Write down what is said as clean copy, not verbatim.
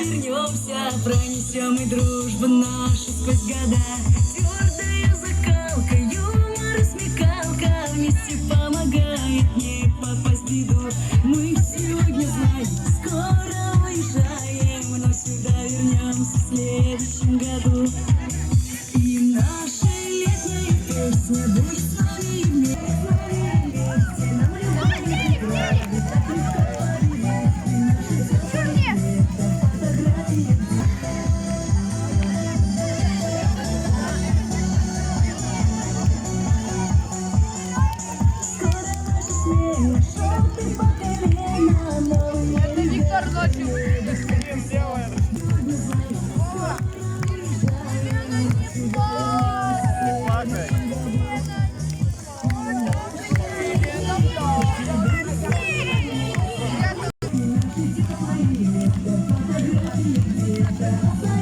вернемся, пронесем и дружбу нашу сквозь года. Твердая закалка, юмор и смекалка вместе помогает не попасть в беду. Мы сегодня знаем, скоро уезжаем, но сюда вернемся в следующем году. И наша летняя песня будет с нами вместе. Это Виктор ночью. Thank you.